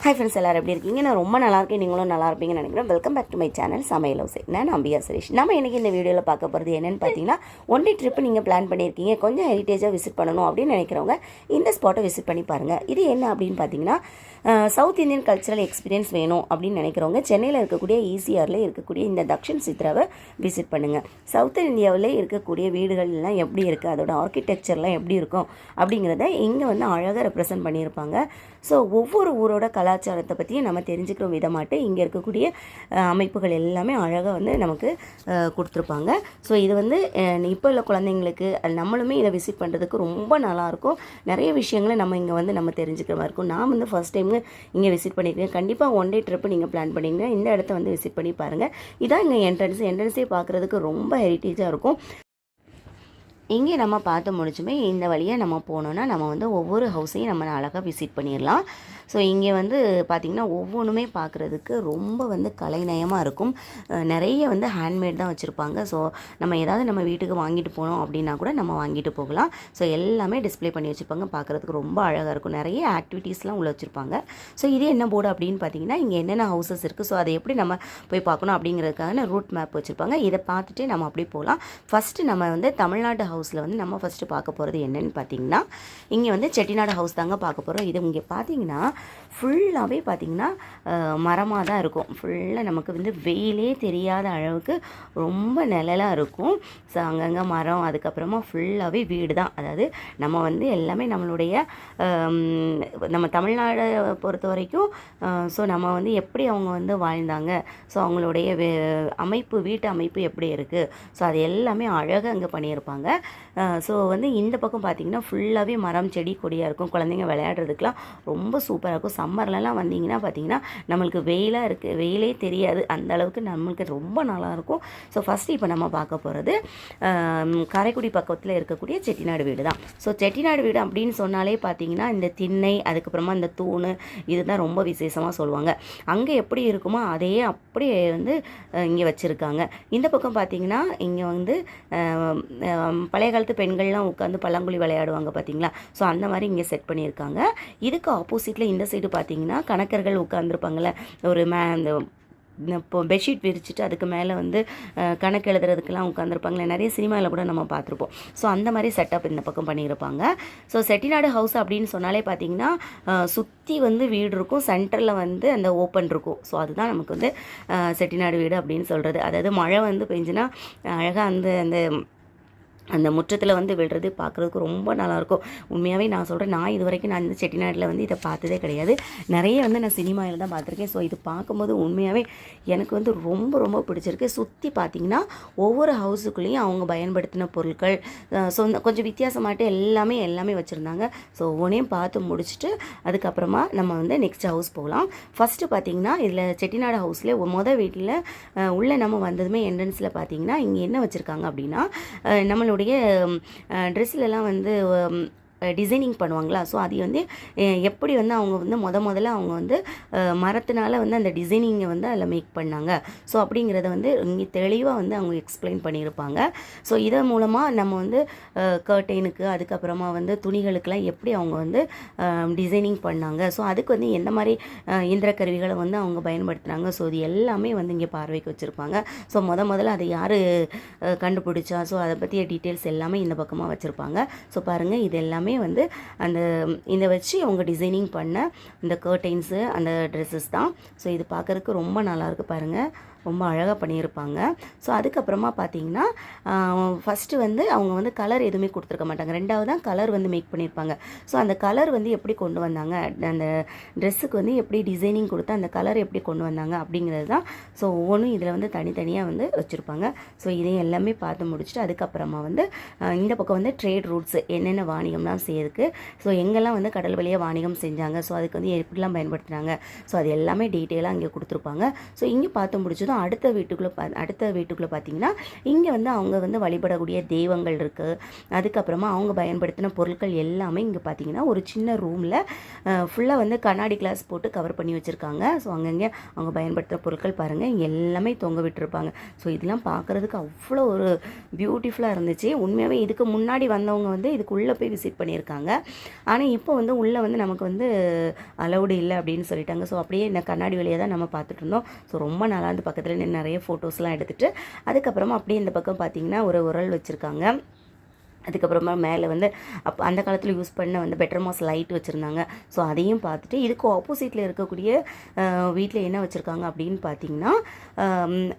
Hi friends, எல்லோரும் எப்படி இருக்கீங்க? நான் ரொம்ப நல்லா இருக்கேன், நீங்களும் நல்லா இருப்பீங்கன்னு நினைக்கிறேன். Welcome back to my channel சமையல் ஹவுஸ். நான் அம்பியா சுரேஷ். நம்ம இன்றைக்கி இந்த வீடியோவில் பார்க்க போகிறது என்னென்னு பார்த்தீங்கன்னா, ஒன் டே ட்ரிப்பு நீங்கள் பிளான் பண்ணியிருக்கீங்க, கொஞ்சம் ஹெரிட்டேஜாக விசிட் பண்ணணும் அப்படின்னு நினைக்கிறவங்க இந்த ஸ்பாட்டை விசிட் பண்ணி பாருங்கள். இது என்ன அப்படின்னு பார்த்தீங்கன்னா, சவுத் இந்தியன் கல்ச்சரல் எக்ஸ்பீரியன்ஸ் வேணும் அப்படின்னு நினைக்கிறவங்க சென்னையில் இருக்கக்கூடிய ஈசிஆரில் இருக்கக்கூடிய இந்த தக்ஷன் சித்ராவை விசிட் பண்ணுங்கள். சவுத் இந்தியாவில் இருக்கக்கூடிய வீடுகள்லாம் எப்படி இருக்குது, அதோட ஆர்கிடெக்சர்லாம் எப்படி இருக்கும் அப்படிங்கிறத இங்கே வந்து அழகாக ரெப்ரசன்ட் பண்ணியிருப்பாங்க. ஸோ ஒவ்வொரு ஊரோட கலாச்சாரத்தை பற்றியும் நம்ம தெரிஞ்சுக்கிற விதமாட்டு இங்கே இருக்கக்கூடிய அமைப்புகள் எல்லாமே அழகாக வந்து நமக்கு கொடுத்துருப்பாங்க. ஸோ இது வந்து இப்போ உள்ள குழந்தைங்களுக்கு நம்மளுமே இதை விசிட் பண்ணுறதுக்கு ரொம்ப நல்லாயிருக்கும். நிறைய விஷயங்களை நம்ம இங்கே வந்து நம்ம தெரிஞ்சுக்கிற மாதிரி இருக்கும். நான் வந்து ஃபர்ஸ்ட் டைம் இங்கே விசிட் பண்ணியிருக்கேன். கண்டிப்பாக ஒன் டே ட்ரிப்பு நீங்கள் பிளான் பண்ணிங்கன்னா இந்த இடத்த வந்து விசிட் பண்ணி பாருங்கள். இதான் இங்கே என்ட்ரன்ஸே பார்க்குறதுக்கு ரொம்ப ஹெரிட்டேஜாக இருக்கும். இங்கே நம்ம பார்த்து முடிச்சுமே இந்த வழியாக நம்ம போனோன்னா நம்ம வந்து ஒவ்வொரு ஹவுஸையும் நம்ம அழகாக விசிட் பண்ணிடலாம். ஸோ இங்கே வந்து பார்த்திங்கன்னா ஒவ்வொன்றுமே பார்க்குறதுக்கு ரொம்ப வந்து கலைநயமாக இருக்கும். நிறைய வந்து ஹேண்ட்மேட் தான் வச்சுருப்பாங்க. ஸோ நம்ம ஏதாவது நம்ம வீட்டுக்கு வாங்கிட்டு போனோம் அப்படின்னா கூட நம்ம வாங்கிட்டு போகலாம். ஸோ எல்லாமே டிஸ்பிளே பண்ணி வச்சுருப்பாங்க. பார்க்குறதுக்கு ரொம்ப அழகாக இருக்கும். நிறைய ஆக்டிவிட்டீஸ்லாம் உள்ள வச்சுருப்பாங்க. ஸோ இது என்ன போர்டு அப்படின்னு பார்த்தீங்கன்னா, இங்கே என்னென்ன ஹவுசஸ் இருக்குது, ஸோ அதை எப்படி நம்ம போய் பார்க்கணும் அப்படிங்கிறதுக்கான ரூட் மேப் வச்சுருப்பாங்க. இதை பார்த்துட்டு நம்ம அப்படியே போகலாம். ஃபஸ்ட்டு நம்ம வந்து தமிழ்நாடு ஹவுஸில் வந்து நம்ம ஃபஸ்ட்டு பார்க்க போகிறது என்னென்னு பார்த்தீங்கன்னா, இங்கே வந்து செட்டிநாடு ஹவுஸ் தாங்க பார்க்க போகிறோம். இது இங்கே பார்த்தீங்கன்னா ஃபுல்லாகவே பார்த்திங்கன்னா மரமாக தான் இருக்கும். ஃபுல்லாக நமக்கு வந்து வெயிலே தெரியாத அளவுக்கு ரொம்ப நிழலாக இருக்கும். ஸோ அங்கங்கே மரம், அதுக்கப்புறமா ஃபுல்லாகவே வீடு தான். அதாவது நம்ம வந்து எல்லாமே நம்மளுடைய நம்ம தமிழ்நாடை பொறுத்த வரைக்கும் ஸோ நம்ம வந்து எப்படி அவங்க வந்து வாழ்ந்தாங்க, ஸோ அவங்களுடைய அமைப்பு, வீட்டு அமைப்பு எப்படி இருக்குது, ஸோ அது எல்லாமே அழகாக அங்கே பண்ணியிருப்பாங்க. ஸோ வந்து இந்த பக்கம் பார்த்திங்கன்னா ஃபுல்லாகவே மரம், செடி, கொடியாக இருக்கும். குழந்தைங்க விளையாடுறதுக்கெலாம் ரொம்ப சூப்பராக இருக்கும். சம்மர்லலாம் வந்தீங்கன்னா பார்த்திங்கன்னா நம்மளுக்கு வெயிலாக இருக்குது, வெயிலே தெரியாது, அந்த அளவுக்கு நம்மளுக்கு ரொம்ப நல்லாயிருக்கும். ஸோ ஃபஸ்ட்டு இப்போ நம்ம பார்க்க போகிறது காரைக்குடி பக்கத்தில் இருக்கக்கூடிய செட்டிநாடு வீடு தான். ஸோ செட்டிநாடு வீடு அப்படின்னு சொன்னாலே பார்த்திங்கன்னா இந்த திண்ணை, அதுக்கப்புறமா இந்த தூண், இதுதான் ரொம்ப விசேஷமாக சொல்லுவாங்க. அங்கே எப்படி இருக்குமோ அதே அப்படியே வந்து இங்கே வச்சுருக்காங்க. இந்த பக்கம் பார்த்திங்கன்னா இங்கே வந்து பழைய காலத்து பெண்கள்லாம் உட்காந்து பல்லாங்குழி விளையாடுவாங்க பார்த்திங்களா. ஸோ அந்த மாதிரி இங்கே செட் பண்ணியிருக்காங்க. இதுக்கு ஆப்போசிட்டில் இந்த சைடு பார்த்திங்கன்னா கணக்கர்கள் உட்காந்துருப்பாங்கள்ல, ஒரு அந்த இப்போ பெட்ஷீட் விரிச்சிட்டு அதுக்கு மேலே வந்து கணக்கு எழுதுறதுக்கெல்லாம் உட்காந்துருப்பாங்களே, நிறைய சினிமாவில் கூட நம்ம பார்த்துருப்போம். ஸோ அந்த மாதிரி செட்டப் இந்த பக்கம் பண்ணியிருப்பாங்க. ஸோ செட்டிநாடு ஹவுஸ் அப்படின்னு சொன்னாலே பார்த்திங்கன்னா சுற்றி வந்து வீடு இருக்கும், சென்டரில் வந்து அந்த ஓப்பன் இருக்கும். ஸோ அதுதான் நமக்கு வந்து செட்டிநாடு வீடு அப்படின்னு சொல்கிறது. அதாவது மழை வந்து பெஞ்சுன்னா அழகாக அந்த அந்த முற்றத்தில் வந்து விழுறது பார்க்குறதுக்கு ரொம்ப நல்லாயிருக்கும். உண்மையாகவே நான் சொல்கிறேன், நான் இது வரைக்கும் நான் இந்த செட்டிநாட்டில் வந்து இதை பார்த்ததே கிடையாது. நிறைய வந்து நான் சினிமாவில் தான் பார்த்துருக்கேன். ஸோ இது பார்க்கும்போது உண்மையாகவே எனக்கு வந்து ரொம்ப ரொம்ப பிடிச்சிருக்கு. சுற்றி பார்த்திங்கன்னா ஒவ்வொரு ஹவுஸுக்குள்ளேயும் அவங்க பயன்படுத்தின பொருட்கள் கொஞ்சம் வித்தியாசமாட்டு எல்லாமே வச்சுருந்தாங்க. ஸோ ஒவ்வொன்றையும் பார்த்து முடிச்சுட்டு அதுக்கப்புறமா நம்ம வந்து நெக்ஸ்ட் ஹவுஸ் போகலாம். ஃபஸ்ட்டு பார்த்திங்கன்னா இதில் செட்டிநாடு ஹவுஸில் வீட்டில் உள்ளே நம்ம வந்ததுமே என்ட்ரன்ஸில் பார்த்திங்கன்னா இங்கே என்ன வச்சுருக்காங்க அப்படின்னா, நம்மளோட ட்ரெஸ்லலாம் வந்து டிசைனிங் பண்ணுவாங்களா. ஸோ அது வந்து எப்படி வந்து அவங்க வந்து முதல்ல அவங்க வந்து மரத்தினால வந்து அந்த டிசைனிங்கை வந்து அதில் மேக் பண்ணாங்க. ஸோ அப்படிங்கிறத வந்து இங்கே தெளிவாக வந்து அவங்க எக்ஸ்பிளைன் பண்ணியிருப்பாங்க. ஸோ இதன் மூலமாக நம்ம வந்து கர்டைனுக்கு, அதுக்கப்புறமா வந்து துணிகளுக்கெல்லாம் எப்படி அவங்க வந்து டிசைனிங் பண்ணாங்க, ஸோ அதுக்கு வந்து எந்த மாதிரி இயந்திர கருவிகளை வந்து அவங்க பயன்படுத்துனாங்க, ஸோ இது எல்லாமே வந்து இங்கே பார்வைக்கு வச்சுருப்பாங்க. ஸோ முதல்ல அதை யார் கண்டுபிடிச்சா, ஸோ அதை பற்றிய டீட்டெயில்ஸ் எல்லாமே இந்த பக்கமாக வச்சுருப்பாங்க. ஸோ பாருங்கள், இது எல்லாமே வந்து அந்த இதை வச்சு அவங்க டிசைனிங் பண்ண இந்த கர்டைன்ஸு, அந்த ட்ரெஸ்ஸஸ் தான். ஸோ இது பார்க்குறதுக்கு ரொம்ப நல்லாயிருக்கு. பாருங்கள், ரொம்ப அழகாக பண்ணியிருப்பாங்க. ஸோ அதுக்கப்புறமா பார்த்தீங்கன்னா ஃபஸ்ட்டு வந்து அவங்க வந்து கலர் எதுவுமே கொடுத்துருக்க மாட்டாங்க. ரெண்டாவது தான் கலர் வந்து மேக் பண்ணியிருப்பாங்க. ஸோ அந்த கலர் வந்து எப்படி கொண்டு வந்தாங்க, அந்த ட்ரெஸ்ஸுக்கு வந்து எப்படி டிசைனிங் கொடுத்து அந்த கலர் எப்படி கொண்டு வந்தாங்க அப்படிங்கிறது தான். ஸோ ஒவ்வொன்றும் இதில் வந்து தனித்தனியாக வந்து வச்சுருப்பாங்க. ஸோ இதையும் எல்லாமே பார்த்து முடிச்சுட்டு அதுக்கப்புறமா வந்து இந்த பக்கம் வந்து ட்ரேட் ரூட்ஸு, என்னென்ன வாணிகம்லாம் செய்யுதுக்கு, ஸோ எங்கெல்லாம் வந்து கடல் வழியாக வாணிகம் செஞ்சாங்க, ஸோ அதுக்கு வந்து எப்படிலாம் பயன்படுத்தினாங்க, ஸோ அது எல்லாமே டீட்டெயிலாக இங்கே கொடுத்துருப்பாங்க. ஸோ இங்கே பார்த்து முடிச்சதும் அடுத்த வீட்டுக்குள்ளே பார்த்தீங்கன்னா இங்கே வந்து அவங்க வந்து வழிபடக்கூடிய தெய்வங்கள் இருக்குது. அதுக்கப்புறமா அவங்க பயன்படுத்தின பொருட்கள் எல்லாமே இங்கே பார்த்தீங்கன்னா ஒரு சின்ன ரூமில் ஃபுல்லாக வந்து கண்ணாடி கிளாஸ் போட்டு கவர் பண்ணி வச்சுருக்காங்க. ஸோ அங்கங்கே அவங்க பயன்படுத்துகிற பொருட்கள் பாருங்கள் இங்கே எல்லாமே தொங்க விட்டுருப்பாங்க. ஸோ இதெல்லாம் பார்க்குறதுக்கு அவ்வளோ ஒரு பியூட்டிஃபுல்லாக இருந்துச்சு. உண்மையாகவே இதுக்கு முன்னாடி வந்தவங்க வந்து இதுக்குள்ளே போய் விசிட் பண்ணியிருக்காங்க. ஆனால் இப்போ வந்து உள்ளே வந்து நமக்கு வந்து அலௌடு இல்லை அப்படின்னு சொல்லிட்டாங்க. ஸோ அப்படியே இந்த கண்ணாடி வழியாக தான் நம்ம பார்த்துட்டு இருந்தோம். ஸோ ரொம்ப நல்லா இருந்து பக்கத்தில் நிறைய ஃபோட்டோஸ்லாம் எடுத்துகிட்டு அதுக்கப்புறமா அப்படியே இந்த பக்கம் பார்த்திங்கன்னா ஒரு உரல் வச்சுருக்காங்க. அதுக்கப்புறமா மேலே வந்து அந்த காலத்தில் யூஸ் பண்ண வந்து பெட்டர்மாஸ் லைட் வச்சுருந்தாங்க. ஸோ அதையும் பார்த்துட்டு இதுக்கு ஆப்போசிட்டில் இருக்கக்கூடிய வீட்டில் என்ன வச்சுருக்காங்க அப்படின்னு பார்த்தீங்கன்னா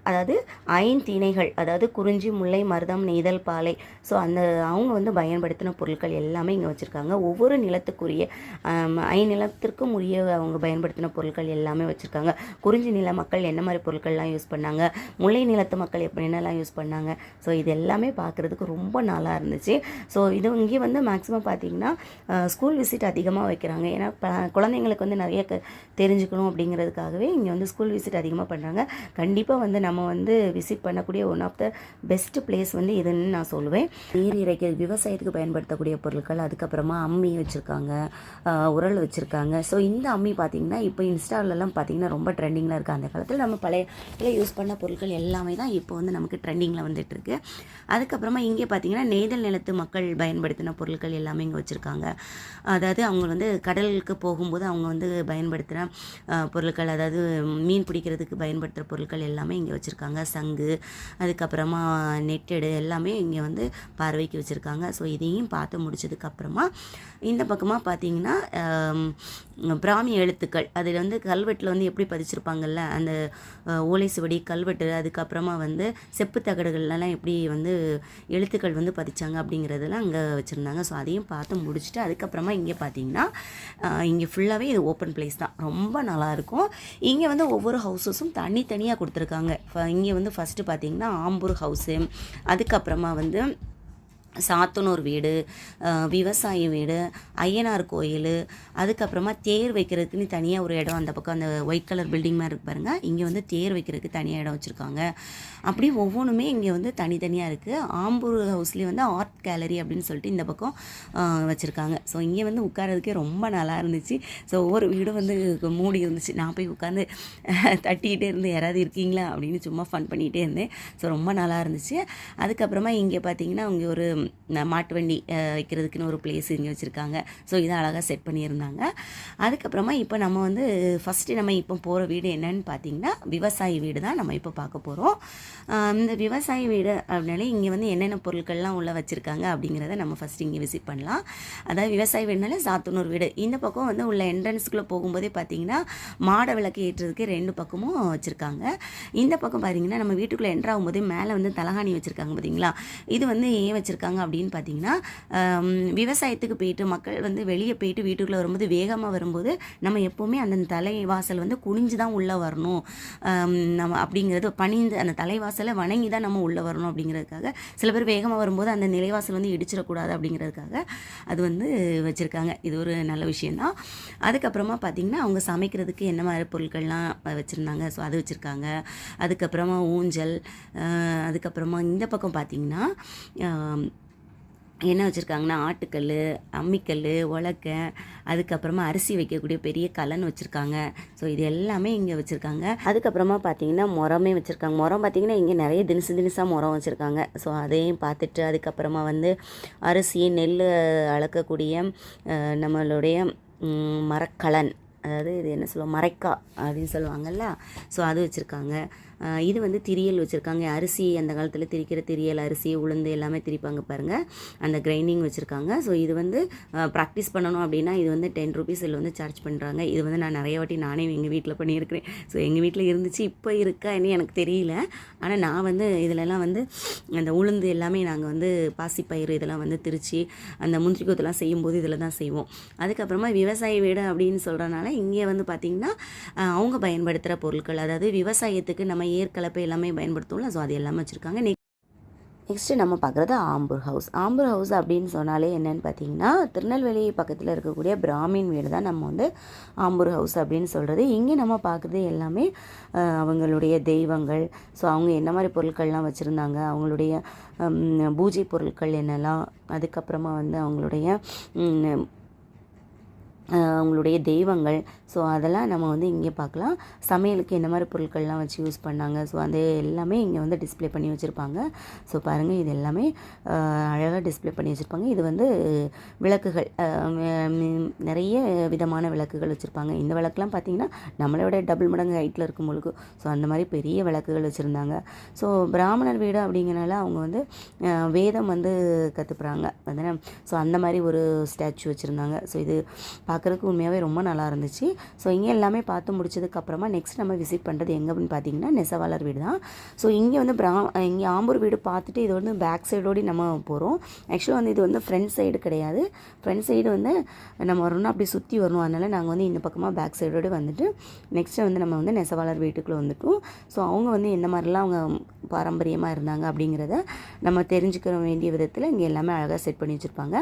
அதாவது ஐந்திணைகள், அதாவது குறிஞ்சி, முல்லை, மருதம், நெய்தல், பாலை. ஸோ அவங்க வந்து பயன்படுத்தின பொருட்கள் எல்லாமே இங்கே வச்சுருக்காங்க. ஒவ்வொரு நிலத்துக்குரிய நிலத்திற்கும் உரிய அவங்க பயன்படுத்தின பொருட்கள் எல்லாமே வச்சுருக்காங்க. குறிஞ்சி நில மக்கள் என்ன மாதிரி பொருட்கள்லாம் யூஸ் பண்ணாங்க, முல்லை நிலத்து மக்கள் என்னெல்லாம் யூஸ் பண்ணாங்க. ஸோ இது எல்லாமே பார்க்குறதுக்கு ரொம்ப நல்லா இருந்துச்சு. ஸோ இது இங்கே வந்து மேக்ஸிமம் பார்த்திங்கன்னா ஸ்கூல் விசிட் அதிகமாக வைக்கிறாங்க. ஏன்னா குழந்தைங்களுக்கு வந்து நிறைய தெரிஞ்சுக்கணும் அப்படிங்கிறதுக்காகவே இங்கே வந்து ஸ்கூல் விசிட் அதிகமாக பண்ணுறாங்க. கண்டிப்பாக வந்து நம்ம வந்து விசிட் பண்ணக்கூடிய one of the best place வந்து இதுன்னு நான் சொல்லுவேன். நீர் இறைக்க விவசாயத்துக்கு பயன்படுத்தக்கூடிய பொருட்கள், அதுக்கப்புறமா அம்மி வச்சுருக்காங்க, உரல் வச்சுருக்காங்க. ஸோ இந்த அம்மி பார்த்திங்கன்னா இப்போ இன்ஸ்டாலெலாம் பார்த்திங்கன்னா ரொம்ப ட்ரெண்டிங்கில் இருக்குது. அந்த காலத்தில் நம்ம பழைய யூஸ் பண்ண பொருட்கள் எல்லாமே தான் இப்போ வந்து நமக்கு ட்ரெண்டிங்கில் வந்துட்டுருக்கு. அதுக்கப்புறமா இங்கே பார்த்திங்கன்னா நெய்தல் நிலத்து மக்கள் பயன்படுத்தின பொருட்கள் எல்லாமே இங்கே வச்சுருக்காங்க. அதாவது அவங்க வந்து கடலுக்கு போகும்போது அவங்க வந்து பயன்படுத்தின பொருட்கள், அதாவது மீன் பிடிக்கிறதுக்கு பயன்படுத்துகிற பொருட்கள் எல்லாமே இங்கே வச்சுருக்காங்க. சங்கு, அதுக்கப்புறமா நெட்டெடு எல்லாமே இங்கே வந்து பார்வைக்கு வச்சுருக்காங்க. ஸோ இதையும் பார்த்து முடிச்சதுக்கப்புறமா இந்த பக்கமாக பார்த்தீங்கன்னா பிராமி எழுத்துக்கள், அதில் வந்து கல்வெட்டில் வந்து எப்படி பதிச்சிருப்பாங்கல்ல அந்த ஓலை சுவடி கல்வெட்டு, அதுக்கப்புறமா வந்து செப்பு தகடுகள்லாம் எப்படி வந்து எழுத்துக்கள் வந்து பதிச்சாங்க அப்படிங்கிறதெல்லாம் அங்கே வச்சுருந்தாங்க. ஸோ அதையும் பார்த்து முடிச்சுட்டு அதுக்கப்புறமா இங்கே பார்த்தீங்கன்னா இங்கே ஃபுல்லாகவே இது ஓப்பன் பிளேஸ் தான், ரொம்ப நல்லாயிருக்கும். இங்கே வந்து ஒவ்வொரு ஹவுஸஸும் தனித்தனியாக கொடுத்துருக்காங்க. இங்கே வந்து ஃபஸ்ட்டு பார்த்தீங்கன்னா ஆம்பூர் ஹவுஸு, அதுக்கப்புறமா வந்து சாத்தனூர் வீடு, விவசாய வீடு, ஐயனார் கோயில், அதுக்கப்புறமா தேர் வைக்கிறதுக்குன்னு தனியாக ஒரு இடம், அந்த பக்கம் அந்த ஒயிட் கலர் பில்டிங் மாதிரி இருக்கு பாருங்கள், இங்கே வந்து தேர் வைக்கிறதுக்கு தனியாக இடம் வச்சுருக்காங்க. அப்படி ஒவ்வொன்றுமே இங்கே வந்து தனித்தனியாக இருக்குது. ஆம்பூர் ஹவுஸ்லேயே வந்து ஆர்ட் கேலரி அப்படின்னு சொல்லிட்டு இந்த பக்கம் வச்சுருக்காங்க. ஸோ இங்கே வந்து உட்காரதுக்கே ரொம்ப நல்லா இருந்துச்சு. ஸோ ஒவ்வொரு வீடும் வந்து மூடி இருந்துச்சு. நான் போய் உட்காந்து தட்டிக்கிட்டே இருந்து யாராவது இருக்கீங்களா அப்படின்னு சும்மா ஃபன் பண்ணிகிட்டே இருந்தேன். ஸோ ரொம்ப நல்லா இருந்துச்சு. அதுக்கப்புறமா இங்கே பார்த்தீங்கன்னா இங்கே ஒரு மாட்டு வண்டி வைக்கிறதுக்குன்னு ஒரு பிளேஸ் இங்கே வச்சுருக்காங்க. ஸோ இதை அழகாக செட் பண்ணியிருந்தாங்க. அதுக்கப்புறமா இப்போ நம்ம வந்து ஃபஸ்ட்டு நம்ம இப்போ போகிற வீடு என்னன்னு பார்த்தீங்கன்னா விவசாய வீடு தான் நம்ம இப்போ பார்க்க போகிறோம். இந்த விவசாய வீடு அப்படின்னாலே இங்கே வந்து என்னென்ன பொருட்கள்லாம் உள்ளே வச்சுருக்காங்க அப்படிங்கிறத நம்ம ஃபஸ்ட்டு இங்கே விசிட் பண்ணலாம். அதாவது விவசாய வீடுனாலே சாத்தனூர் வீடு. இந்த பக்கம் வந்து உள்ள என்ட்ரன்ஸுக்குள்ளே போகும்போதே பார்த்தீங்கன்னா மாட விளக்கு ஏற்றுறதுக்கு 2 பக்கமும் வச்சுருக்காங்க. இந்த பக்கம் பார்த்தீங்கன்னா நம்ம வீட்டுக்குள்ளே என்ட்ரு ஆகும்போதே மேலே வந்து தலகாணி வச்சுருக்காங்க பார்த்தீங்களா. இது வந்து ஏன் வச்சுருக்காங்க அப்படின்னு பார்த்தீங்கன்னா விவசாயத்துக்கு போயிட்டு மக்கள் வந்து வெளியே போயிட்டு வீட்டுக்குள்ளே வரும்போது வேகமாக வரும்போது நம்ம எப்போவுமே அந்த தலைவாசல் வந்து குனிஞ்சு தான் உள்ளே வரணும், நம்ம அப்படிங்கிறது பணிந்து அந்த தலைவாசலை வணங்கி தான் நம்ம உள்ளே வரணும் அப்படிங்கிறதுக்காக சில பேர் வேகமாக வரும்போது அந்த நிலைவாசல் வந்து இடிச்சிடக்கூடாது அப்படிங்கிறதுக்காக அது வந்து வச்சுருக்காங்க. இது ஒரு நல்ல விஷயந்தான். அதுக்கப்புறமா பார்த்திங்கன்னா அவங்க சமைக்கிறதுக்கு என்ன மாதிரி பொருட்கள்லாம் வச்சுருந்தாங்க. ஸோ அது வச்சுருக்காங்க. அதுக்கப்புறமா ஊஞ்சல், அதுக்கப்புறமா இந்த பக்கம் பார்த்திங்கன்னா என்ன வச்சுருக்காங்கன்னா ஆட்டுக்கல், அம்மிக்கல், உலக்கை, அதுக்கப்புறமா அரிசி வைக்கக்கூடிய பெரிய கலன் வச்சுருக்காங்க. ஸோ இது எல்லாமே இங்கே வச்சுருக்காங்க. அதுக்கப்புறமா பார்த்தீங்கன்னா முறமே வச்சுருக்காங்க. முறம் பார்த்திங்கன்னா இங்கே நிறைய தினசாக முறம் வச்சுருக்காங்க. ஸோ அதையும் பார்த்துட்டு அதுக்கப்புறமா வந்து அரிசி நெல் அளக்கக்கூடிய நம்மளுடைய மரக்கலன், அதாவது இது என்ன சொல்லுவோம் மரைக்கா அப்படின்னு சொல்லுவாங்கள்ல. ஸோ அது வச்சுருக்காங்க. இது வந்து திரியல் வச்சுருக்காங்க. அரிசி அந்த காலத்தில் திரிக்கிற திரியல், அரிசி உளுந்து எல்லாமே திரிப்பாங்க பாருங்கள், அந்த கிரைண்டிங் வச்சுருக்காங்க. ஸோ இது வந்து ப்ராக்டிஸ் பண்ணணும் அப்படின்னா இது வந்து 10 rupees இதில் வந்து சார்ஜ் பண்ணுறாங்க. இது வந்து நான் நிறைய வாட்டி நானே எங்கள் வீட்டில் பண்ணியிருக்கிறேன். ஸோ எங்கள் வீட்டில் இருந்துச்சு, இப்போ இருக்கா என்ன எனக்கு தெரியல. ஆனால் நான் வந்து இதிலெல்லாம் வந்து அந்த உளுந்து எல்லாமே நாங்கள் வந்து பாசிப்பயிறு இதெல்லாம் வந்து திரிச்சு அந்த முந்திரி கொத்தெல்லாம் செய்யும்போது இதில் தான் செய்வோம். அதுக்கப்புறமா விவசாய வீடு அப்படின்னு சொல்கிறனால இங்கே வந்து பார்த்திங்கன்னா அவங்க பயன்படுத்துகிற பொருட்கள், அதாவது விவசாயத்துக்கு நம்ம ஏற்கலப்பை எல்லாமே பயன்படுத்துவோம்ல. ஸோ அது எல்லாமே வச்சுருக்காங்க. நெக்ஸ்ட்டு நம்ம பார்க்குறது ஆம்பூர் ஹவுஸ். ஆம்பூர் ஹவுஸ் அப்படின்னு சொன்னாலே என்னென்னு பார்த்தீங்கன்னா, திருநெல்வேலி பக்கத்தில் இருக்கக்கூடிய பிராமின் வீடு தான் நம்ம வந்து ஆம்பூர் ஹவுஸ் அப்படின்னு சொல்கிறது. இங்கே நம்ம பார்க்குறது எல்லாமே அவங்களுடைய தெய்வங்கள், ஸோ அவங்க என்ன மாதிரி பொருட்கள்லாம் வச்சுருந்தாங்க, அவங்களுடைய பூஜை பொருட்கள் என்னெல்லாம், அதுக்கப்புறமா வந்து அவங்களுடைய தெய்வங்கள், ஸோ அதெல்லாம் நம்ம வந்து இங்கே பார்க்கலாம். சமையலுக்கு என்ன மாதிரி பொருட்கள்லாம் வச்சு யூஸ் பண்ணாங்க, ஸோ அது எல்லாமே இங்கே வந்து டிஸ்ப்ளே பண்ணி வச்சுருப்பாங்க. ஸோ பாருங்கள், இது எல்லாமே அழகாக டிஸ்ப்ளே பண்ணி வச்சுருப்பாங்க. இது வந்து விளக்குகள், நிறைய விதமான விளக்குகள் வச்சுருப்பாங்க. இந்த விளக்குலாம் பார்த்திங்கன்னா நம்மளோட டபுள் மடங்கு ஹைட்டில் இருக்கும் பொழுது, ஸோ அந்த மாதிரி பெரிய விளக்குகள் வச்சுருந்தாங்க. ஸோ பிராமணர் வீடு அப்படிங்கிறனால அவங்க வந்து வேதம் வந்து கற்றுக்குறாங்க அதுனா, ஸோ அந்த மாதிரி ஒரு ஸ்டாச்சு வச்சுருந்தாங்க. ஸோ இது பார்க்குறதுக்கு உண்மையாகவே ரொம்ப நல்லா இருந்துச்சு. ஸோ இங்கே எல்லாமே பார்த்து முடிச்சதுக்கப்புறமா நெக்ஸ்ட் நம்ம விசிட் பண்ணுறது எங்கே அப்படின்னு பார்த்தீங்கன்னா நெசவாளர் வீடு தான். ஸோ இங்கே வந்து இங்கே ஆம்பூர் வீடு பார்த்துட்டு இது வந்து பேக் சைடோடு நம்ம போகிறோம். ஆக்சுவலாக வந்து இது வந்து ஃப்ரண்ட் சைடு கிடையாது. ஃப்ரண்ட் சைடு வந்து நம்ம வரணும்னா அப்படி சுற்றி வரணும். அதனால் நாங்கள் வந்து இந்த பக்கமாக பேக் சைடோடு வந்துட்டு நெக்ஸ்ட்டு வந்து நம்ம வந்து நெசவாளர் வீட்டுக்குள்ளே வந்துட்டோம். ஸோ அவங்க வந்து எந்த மாதிரிலாம் அவங்க பாரம்பரியமாக இருந்தாங்க அப்படிங்கிறத நம்ம தெரிஞ்சுக்கிற வேண்டிய விதத்தில் இங்கே எல்லாமே அழகாக செட் பண்ணி வச்சுருப்பாங்க.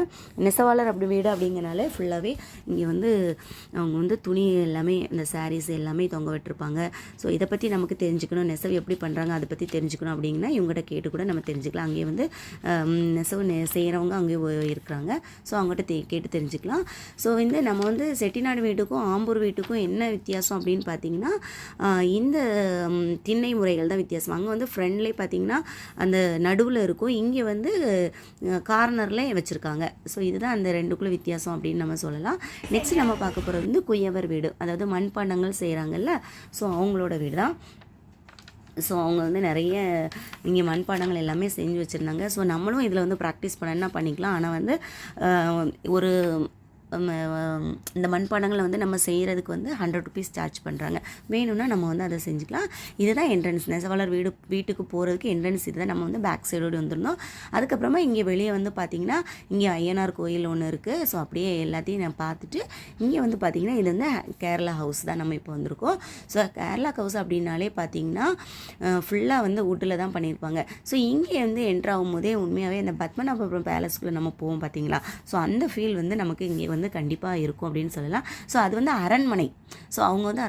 நெசவாளர் அப்படி வீடு அப்படிங்கிறனால ஃபுல்லாகவே இங்கே வந்து அவங்க வந்து துணி எல்லாமே இந்த சாரீஸ் எல்லாமே தொங்க விட்டுருப்பாங்க. ஸோ இதை பற்றி நமக்கு தெரிஞ்சுக்கணும், நெசவு எப்படி பண்ணுறாங்க அதை பற்றி தெரிஞ்சுக்கணும் அப்படிங்கன்னா இவங்ககிட்ட கேட்டு கூட நம்ம தெரிஞ்சுக்கலாம். அங்கேயே வந்து நெசவு செய்கிறவங்க அங்கேயே இருக்கிறாங்க. ஸோ அவங்ககிட்ட கேட்டு தெரிஞ்சுக்கலாம். ஸோ வந்து நம்ம வந்து செட்டிநாடு வீட்டுக்கும் ஆம்பூர் வீட்டுக்கும் என்ன வித்தியாசம் அப்படின்னு பார்த்தீங்கன்னா, இந்த திண்ணை முறைகள் தான் வித்தியாசம். அங்கே வந்து ஃப்ரெண்ட்லேயே பார்த்தீங்கன்னா அந்த நடுவில் இருக்கும், இங்கே வந்து கார்னரில் வச்சுருக்காங்க. ஸோ இதுதான் அந்த ரெண்டுக்குள்ளே வித்தியாசம் அப்படின்னு நம்ம சொல்லலாம். நெக்ஸ்ட் நம்ம பார்க்க போகிறது வந்து குயவர் வீடு, அதாவது மண்பாண்டங்கள் செய்கிறாங்கல்ல, ஸோ அவங்களோட வீடு தான். ஸோ அவங்க வந்து நிறைய இங்கே மண்பாண்டங்கள் எல்லாமே செஞ்சு வச்சுருந்தாங்க. ஸோ நம்மளும் இதில் வந்து ப்ராக்டிஸ் பண்ண பண்ணிக்கலாம். ஆனால் வந்து ஒரு இந்த மண்பாண்டங்களை வந்து நம்ம செய்கிறதுக்கு வந்து 100 rupees சார்ஜ் பண்ணுறாங்க. வேணும்னா நம்ம வந்து அதை செஞ்சுக்கலாம். இதுதான் என்ட்ரன்ஸ். நெசவாளர் வீட்டுக்கு போகிறதுக்கு என்ட்ரன்ஸ் இது தான். நம்ம வந்து பேக் சைடோடு வந்துருந்தோம். அதுக்கப்புறமா இங்கே வெளியே வந்து பார்த்திங்கன்னா இங்கே ஐயனார் கோயில் ஒன்று இருக்குது. ஸோ அப்படியே எல்லாத்தையும் நான் பார்த்துட்டு இங்கே வந்து பார்த்திங்கன்னா இது வந்து கேரளா ஹவுஸ் தான் நம்ம இப்போ வந்திருக்கோம். ஸோ கேரளா ஹவுஸ் அப்படின்னாலே பார்த்திங்கன்னா ஃபுல்லாக வந்து வுட்டில் தான் பண்ணியிருப்பாங்க. ஸோ இங்கே வந்து என்ட்ரு ஆகும்போதே உண்மையாகவே இந்த பத்மநாபபுரம் பேலஸ்க்குள்ளே நம்ம போவோம் பார்த்திங்களா, ஸோ அந்த ஃபீல் வந்து நமக்கு இங்கே வந்து கண்டிப்பாக இருக்கும் அப்படின்னு சொல்லலாம். ஸோ அது வந்து அரண்மனை. ஸோ அவங்க வந்து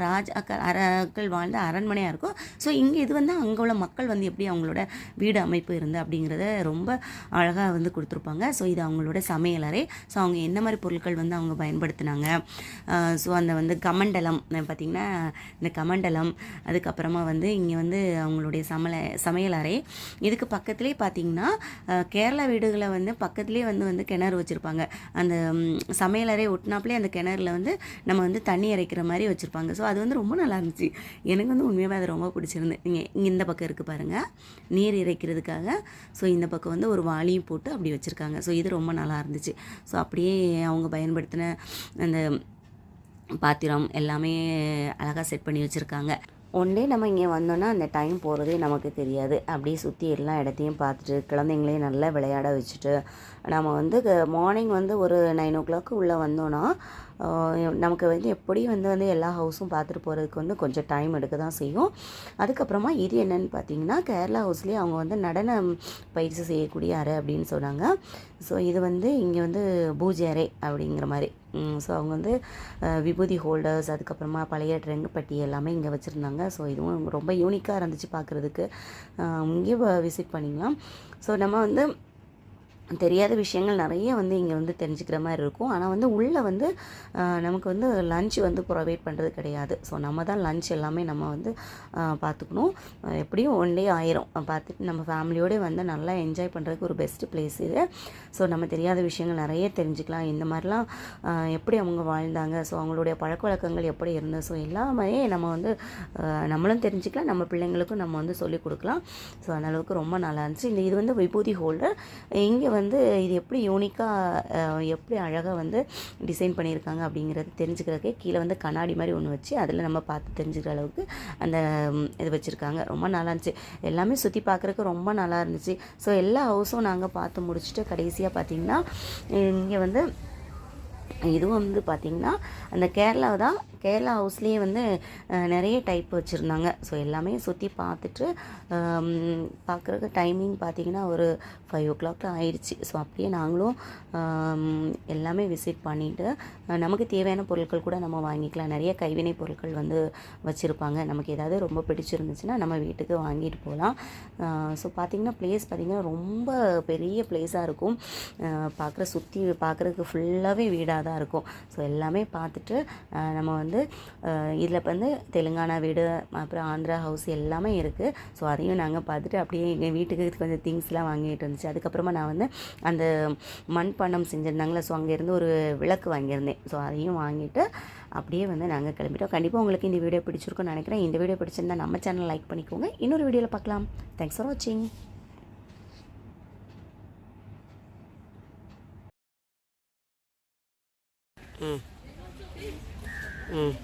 அரக்கள் வாழ்ந்த அரண்மனையாக இருக்கும். ஸோ இங்கே இது வந்து அங்கே உள்ள மக்கள் வந்து எப்படி அவங்களோட வீடு அமைப்பு இருந்து அப்படிங்கிறத ரொம்ப அழகாக வந்து கொடுத்துருப்பாங்க. ஸோ இது அவங்களோட சமையலறை. ஸோ அவங்க என்ன மாதிரி பொருட்கள் வந்து அவங்க பயன்படுத்தினாங்க. ஸோ அந்த வந்து கமண்டலம் பார்த்திங்கன்னா இந்த கமண்டலம், அதுக்கப்புறமா வந்து இங்கே வந்து அவங்களுடைய சமையலறை. இதுக்கு பக்கத்துலேயே பார்த்திங்கன்னா கேரளா வீடுகளை வந்து பக்கத்துலேயே வந்து கிணறு வச்சுருப்பாங்க. அந்த சமையலறை ஒட்டினாப்புலேயே அந்த கிணறுல வந்து நம்ம வந்து தண்ணி இறைக்கிற மாதிரி வச்சுருப்பாங்க. ஸோ அது வந்து ரொம்ப நல்லா இருந்துச்சு. எனக்கு வந்து உண்மையாகவே அது ரொம்ப பிடிச்சிருந்து. இங்கே இந்த பக்கம் இருக்குது பாருங்கள், நீர் இறைக்கிறதுக்காக. ஸோ இந்த பக்கம் வந்து ஒரு வாளியும் போட்டு அப்படி வச்சுருக்காங்க. ஸோ இது ரொம்ப நல்லா இருந்துச்சு. ஸோ அப்படியே அவங்க பயன்படுத்தின அந்த பாத்திரம் எல்லாமே அழகாக செட் பண்ணி வச்சுருக்காங்க. ஒன் டே நம்ம இங்கே வந்தோன்னா அந்த டைம் போகிறதே நமக்கு தெரியாது. அப்படியே சுற்றி எல்லா இடத்தையும் பார்த்துட்டு குழந்தைங்களையும் நல்லா விளையாட வச்சுட்டு நம்ம வந்து மார்னிங் வந்து ஒரு 9 o'clock உள்ளே வந்தோன்னா நமக்கு வந்து எப்படியும் வந்து எல்லா ஹவுஸும் பார்த்துட்டு போகிறதுக்கு வந்து கொஞ்சம் டைம் எடுக்க தான் செய்யும். அதுக்கப்புறமா இது என்னென்னு பார்த்தீங்கன்னா கேரளா ஹவுஸ்லேயே அவங்க வந்து நடனம் பயிற்சி செய்யக்கூடிய அறை அப்படின்னு சொன்னாங்க. ஸோ இது வந்து இங்கே வந்து பூஜை அறை அப்படிங்கிற மாதிரி. ஸோ அவங்க வந்து விபூதி ஹோல்டர்ஸ், அதுக்கப்புறமா பழைய ட்ரெங்கு பட்டி எல்லாமே இங்கே வச்சுருந்தாங்க. ஸோ இதுவும் ரொம்ப யூனிக்காக இருந்துச்சு பார்க்குறதுக்கு. இங்கே விசிட் பண்ணிக்கலாம். ஸோ நம்ம வந்து தெரியாத விஷயங்கள் நிறைய வந்து இங்கே வந்து தெரிஞ்சுக்கிற மாதிரி இருக்கும். ஆனால் வந்து உள்ளே வந்து நமக்கு வந்து லன்ச் வந்து ப்ரொவைட் பண்ணுறது கிடையாது. ஸோ நம்ம தான் லன்ச் எல்லாமே நம்ம வந்து பார்த்துக்கணும். எப்படியும் ஒன் டே ஆயிரும் பார்த்துட்டு நம்ம ஃபேமிலியோடு வந்து நல்லா என்ஜாய் பண்ணுறதுக்கு ஒரு பெஸ்ட்டு பிளேஸ் இது. ஸோ நம்ம தெரியாத விஷயங்கள் நிறைய தெரிஞ்சுக்கலாம். இந்த மாதிரிலாம் எப்படி அவங்க வாழ்ந்தாங்க, ஸோ அவங்களுடைய பழக்க வழக்கங்கள் எப்படி இருந்தது, ஸோ எல்லாமே நம்ம வந்து நம்மளும் தெரிஞ்சுக்கலாம், நம்ம பிள்ளைங்களுக்கும் நம்ம வந்து சொல்லிக் கொடுக்கலாம். ஸோ அந்தளவுக்கு ரொம்ப நல்லா இருந்துச்சு. இது வந்து விபூதி ஹோல்டர். இங்கே வந்து இது எப்படி யூனிக்காக எப்படி அழகாக வந்து டிசைன் பண்ணியிருக்காங்க அப்படிங்கிறது தெரிஞ்சுக்கிறதுக்கே கீழே வந்து கண்ணாடி மாதிரி ஒன்று வச்சு அதில் நம்ம பார்த்து தெரிஞ்சுக்கிற அளவுக்கு அந்த இது வச்சுருக்காங்க. ரொம்ப நல்லா இருந்துச்சு. எல்லாமே சுற்றி பார்க்குறதுக்கு ரொம்ப நல்லா இருந்துச்சு. ஸோ எல்லா ஹவுஸும் நாங்கள் பார்த்து முடிச்சுட்டு கடைசியாக பார்த்திங்கன்னா இங்கே வந்து இதுவும் வந்து பார்த்திங்கன்னா அந்த கேரளா ஹவுஸ்லேயே வந்து நிறைய டைப் வச்சுருந்தாங்க. ஸோ எல்லாமே சுற்றி பார்த்துட்டு பார்க்குறதுக்கு டைமிங் பார்த்திங்கன்னா ஒரு 5 o'clock ஆயிடுச்சு. ஸோ அப்படியே நாங்களும் எல்லாமே விசிட் பண்ணிவிட்டு நமக்கு தேவையான பொருட்கள் கூட நம்ம வாங்கிக்கலாம். நிறைய கைவினை பொருட்கள் வந்து வச்சுருப்பாங்க. நமக்கு ஏதாவது ரொம்ப பிடிச்சிருந்துச்சுன்னா நம்ம வீட்டுக்கு வாங்கிட்டு போகலாம். ஸோ பார்த்திங்கன்னா பிளேஸ் பார்த்திங்கன்னா ரொம்ப பெரிய பிளேஸாக இருக்கும். சுற்றி பார்க்குறதுக்கு ஃபுல்லாகவே வீடாக தான் இருக்கும். ஸோ எல்லாமே பார்த்துட்டு நம்ம வந்து இதில் வந்து தெலுங்கானா வீடு, அப்புறம் ஆந்திரா ஹவுஸ் எல்லாமே இருக்குது. ஸோ அதையும் நாங்கள் பார்த்துட்டு அப்படியே எங்கள் வீட்டுக்கு கொஞ்சம் திங்ஸ்லாம் வாங்கிட்டு இருந்துச்சு. அதுக்கப்புறமா நான் வந்து அந்த மண்பாண்டம் செஞ்சுருந்தாங்களே, ஸோ அங்கேருந்து ஒரு விளக்கு வாங்கியிருந்தேன். ஸோ அதையும் வாங்கிட்டு அப்படியே வந்து நாங்கள் கிளம்பிட்டோம். கண்டிப்பாக உங்களுக்கு இந்த வீடியோ பிடிச்சிருக்குன்னு நினைக்கிறேன். இந்த வீடியோ பிடிச்சிருந்தா நம்ம சேனல் லைக் பண்ணிக்கோங்க. இன்னொரு வீடியோவில் பார்க்கலாம். தேங்க்ஸ் ஃபார் வாட்சிங். ம் ம்